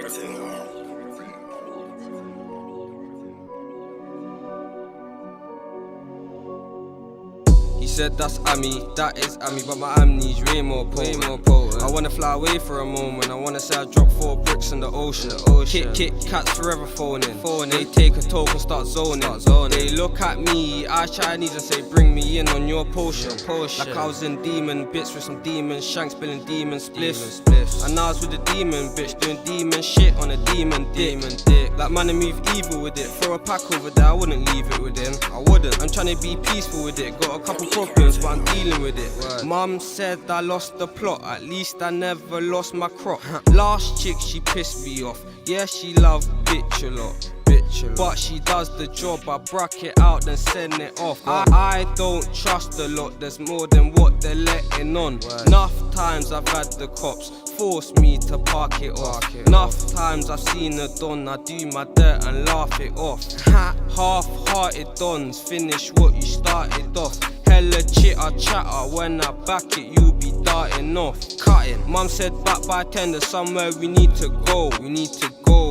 He said that's Ami, that is Ami, but my amnesia way more potent. I wanna fly away for a moment, I wanna say I dropped 4 bricks in the ocean. Kit Kats forever phoning. They take a talk and start zoning. They look at me, eyes Chinese and say bring me in on your potion. Like I was in demon bits with some demons, shanks spilling demon spliffs. And I was with a demon bitch doing demon shit on a demon dick. Like man I move evil with it, throw a pack over there, I wouldn't leave it with him. I wouldn't, I'm trying to be peaceful with it. Got a couple problems but I'm dealing with it. Mum said I lost the plot, at least I never lost my crop. Last chick she pissed me off, yeah she loved bitch a lot. But she does the job, I brack it out then send it off. I don't trust a lot, there's more than what they're letting on. Enough times I've had the cops force me to park it off. Enough times I've seen a don, I do my dirt and laugh it off. Half-hearted dons, finish what you started off. Hella chitter chatter, when I back it you'll be darting off. Cutting, mum said back by 10 there's somewhere we need to go.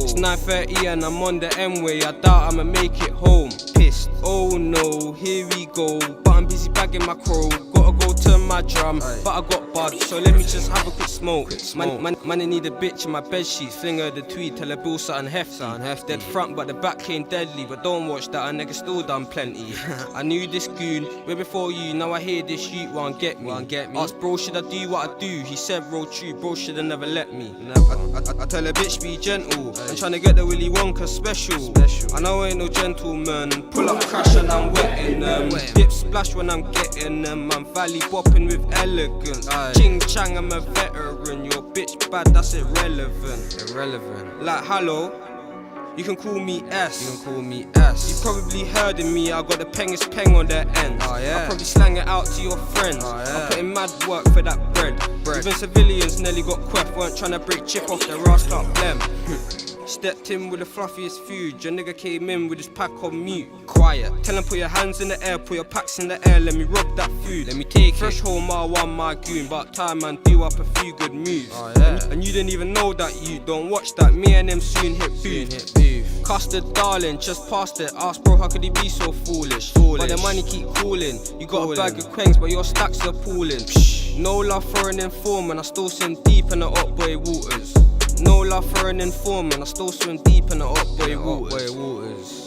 It's 9:30 and I'm on the M-way, I doubt I'ma make it home. Pissed, oh no, here we go, but I'm busy bagging my crow. Gotta go to my drum, but I got bud, so let me just have a quick smoke. Man, I need a bitch in my bedsheets, fling her the tweed, tell her bill something hefty. Dead front but the back came deadly, but don't watch that, a nigga still done plenty. I knew this goon way before you, now I hear this youth won't get me. Ask bro should I do what I do, he said roll true, bro shoulda never let me. I tell a bitch be gentle, I'm tryna get the Willy Wonka special. I know I ain't no gentleman, pull up crash and I'm wetting them. Dip splash when I'm getting them, I'm valley bopping with elegance. Ching chang I'm a veteran, your bitch bad that's irrelevant. Like hello, you can call me S. You probably heard of me, I got the pengest peng on their end. I probably slang it out to your friends. I put in mad work for that bread. Even civilians nearly got queff, weren't trying to break chip off their ass like blem. Stepped in with the fluffiest food, your nigga came in with his pack on mute. Quiet, tell him put your hands in the air, put your packs in the air, let me rob that food. Let me take fresh home, my one, my goon, but time man do up a few good moves. And you didn't even know that you don't watch that, me and them soon hit booth. Custard darling, just past it, ask bro how could he be so foolish. But the money keep calling, you got a bag of quengs but your stacks are appalling. No love for an informant, I still swim deep in the up boy waters. No love for an informant, I still swim deep in the up boy waters.